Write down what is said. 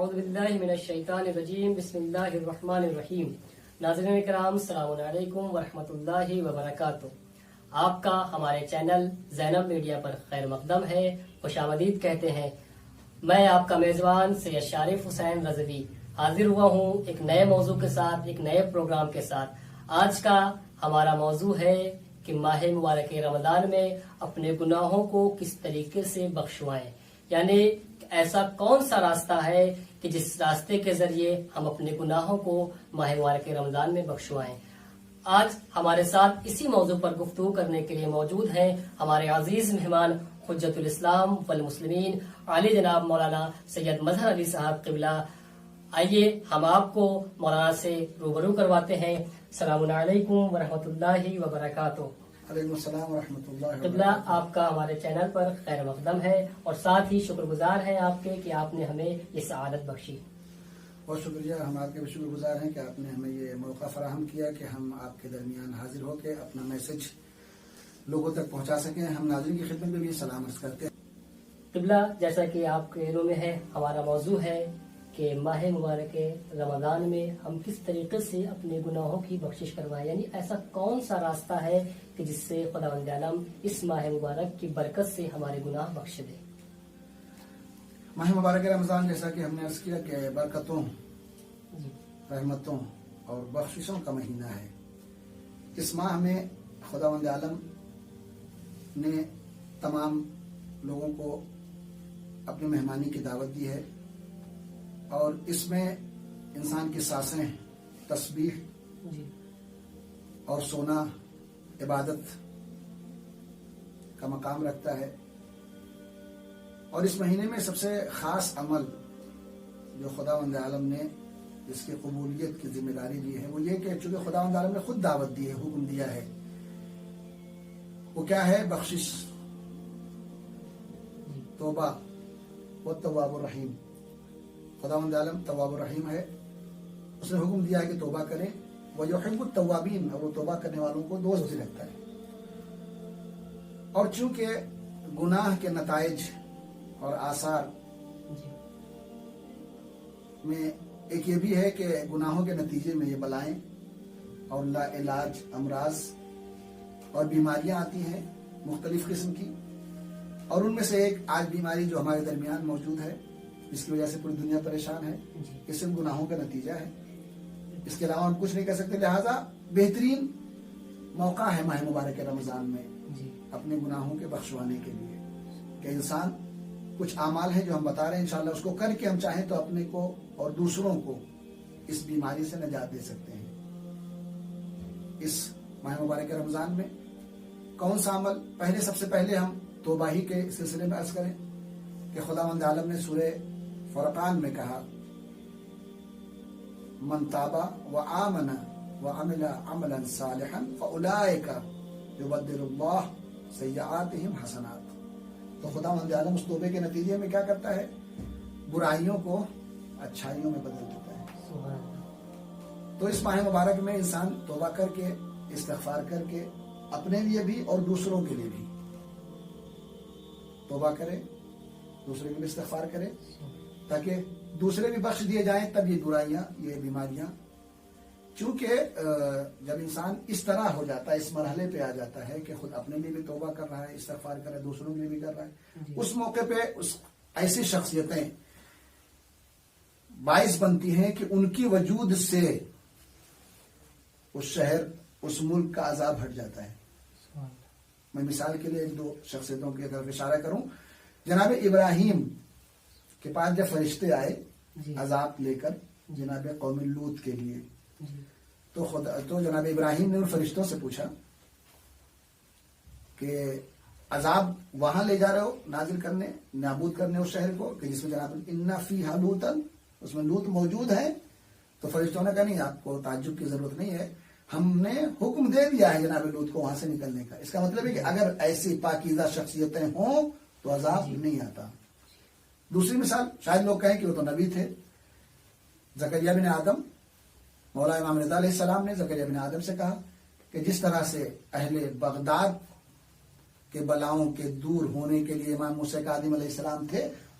اعوذ باللہ من الشیطان الرجیم بسم اللہ الرحمن الرحیم۔ ناظرین کرام السلام علیکم ورحمۃ اللہ وبرکاتہ۔ آپ کا ہمارے چینل زینب میڈیا پر خیر مقدم ہے، خوش آمدید کہتے ہیں۔ میں آپ کا میزبان سید شارف حسین رضوی حاضر ہوا ہوں ایک نئے موضوع کے ساتھ، ایک نئے پروگرام کے ساتھ۔ آج کا ہمارا موضوع ہے کہ ماہ مبارک رمضان میں اپنے گناہوں کو کس طریقے سے بخشوائیں، یعنی ایسا کون سا راستہ ہے کہ جس راستے کے ذریعے ہم اپنے گناہوں کو ماہ مبارک رمضان میں بخشوائیں۔ آج ہمارے ساتھ اسی موضوع پر گفتگو کرنے کے لیے موجود ہیں ہمارے عزیز مہمان حجت الاسلام والمسلمین عالی جناب مولانا سید مظہر علی صاحب قبلہ۔ آئیے ہم آپ کو مولانا سے روبرو کرواتے ہیں۔ السلام علیکم ورحمۃ اللہ وبرکاتہ۔ علیکم السلام ورحمۃ اللہ قبلہ، آپ کا ہمارے چینل پر خیر مقدم ہے اور ساتھ ہی شکر گزار ہیں آپ کے کہ آپ نے ہمیں یہ سعادت بخشی۔ بہت شکریہ، ہم آپ کے بھی شکر گزار ہیں کہ آپ نے ہمیں یہ موقع فراہم کیا کہ ہم آپ کے درمیان حاضر ہو کے اپنا میسج لوگوں تک پہنچا سکیں۔ ہم ناظرین کی خدمت میں بھی سلام عرض کرتے ہیں۔ قبلہ، جیسا کہ آپ کے علم میں ہے، ہمارا موضوع ہے کہ ماہ مبارک رمضان میں ہم کس طریقے سے اپنے گناہوں کی بخشش کروائیں، یعنی ایسا کون سا راستہ ہے کہ جس سے خداوند عالم اس ماہ مبارک کی برکت سے ہمارے گناہ بخش دے۔ ماہ مبارک رمضان، جیسا کہ ہم نے عرض کیا کہ برکتوں، رحمتوں اور بخششوں کا مہینہ ہے۔ اس ماہ میں خداوند عالم نے تمام لوگوں کو اپنی مہمانی کی دعوت دی ہے، اور اس میں انسان کی سانسیں تسبیح اور سونا عبادت کا مقام رکھتا ہے۔ اور اس مہینے میں سب سے خاص عمل جو خداوند عالم نے جس کی قبولیت کی ذمہ داری لی ہے وہ یہ کہ چونکہ خداوند عالم نے خود دعوت دی ہے، حکم دیا ہے، وہ کیا ہے؟ بخشش، توبہ والتواب الرحیم۔ خداوند عالم تواب الرحیم ہے، اس نے حکم دیا ہے کہ توبہ کریں، وَيُحِبُّ التَّوَّابِينَ، اور وہ توبہ کرنے والوں کو دوست بھی رکھتا ہے۔ اور چونکہ گناہ کے نتائج اور آثار میں ایک یہ بھی ہے کہ گناہوں کے نتیجے میں یہ بلائیں اور لا علاج امراض اور بیماریاں آتی ہیں مختلف قسم کی، اور ان میں سے ایک آج بیماری جو ہمارے درمیان موجود ہے، اس کی وجہ سے پوری دنیا پریشان ہے، یہ صرف گناہوں کا نتیجہ ہے۔ اس کے علاوہ ہم کچھ نہیں کر سکتے، لہٰذا بہترین موقع ہے ماہ مبارک رمضان میں اپنے گناہوں کے بخشوانے کے لیے کہ انسان کچھ اعمال ہیں جو ہم بتا رہے ہیں، انشاءاللہ اس کو کر کے ہم چاہیں تو اپنے کو اور دوسروں کو اس بیماری سے نجات دے سکتے ہیں۔ اس ماہ مبارک رمضان میں کون سا عمل؟ پہلے سب سے پہلے ہم توبہ ہی کے سلسلے میں عرض کریں کہ خداوند عالم نے سورہ فرقان میں کہا، من تاب وآمن وعمل عملا صالحا فاولئک یبدل اللہ سیئاتہم حسنات۔ تو خداوند عالم اس توبے کے نتیجے میں کیا کرتا ہے؟ برائیوں کو اچھائیوں میں بدل دیتا ہے۔ تو اس ماہ مبارک میں انسان توبہ کر کے، استغفار کر کے، اپنے لیے بھی اور دوسروں کے لیے بھی توبہ کرے، دوسرے کے لیے استغفار کرے، تاکہ دوسرے بھی بخش دیے جائیں۔ تب یہ برائیاں، یہ بیماریاں، چونکہ جب انسان اس طرح ہو جاتا ہے، اس مرحلے پہ آ جاتا ہے کہ خود اپنے لیے بھی توبہ کر رہا ہے، استغفار کر رہا ہے، دوسروں کے لیے بھی کر رہا ہے، اس موقع پہ ایسی شخصیتیں باعث بنتی ہیں کہ ان کی وجود سے اس شہر، اس ملک کا عذاب ہٹ جاتا ہے۔ میں مثال کے لیے ایک دو شخصیتوں کی طرف اشارہ کروں۔ جناب ابراہیم کے پاس جب فرشتے آئے عذاب لے کر جناب قوم لوط کے لیے، تو جناب ابراہیم نے ان فرشتوں سے پوچھا کہ عذاب وہاں لے جا رہے ہو نازل کرنے، نابود کرنے اس شہر کو کہ جس میں جناب ان فیہا لوطا، اس میں لوط موجود ہے؟ تو فرشتوں نے کہا نہیں، آپ کو تعجب کی ضرورت نہیں ہے، ہم نے حکم دے دیا ہے جناب لوط کو وہاں سے نکلنے کا۔ اس کا مطلب ہے کہ اگر ایسی پاکیزہ شخصیتیں ہوں تو عذاب نہیں آتا۔ دوسری مثال، شاید لوگ کہیں کہ وہ تو نبی تھے، زکریا بن آدم، مولا امام رضا علیہ السلام نے زکریا بن آدم سے کہا کہ جس طرح سے اہل بغداد کے بلاؤں کے دور ہونے کے لیے امام موسیٰ کاظم علیہ السلام تھے،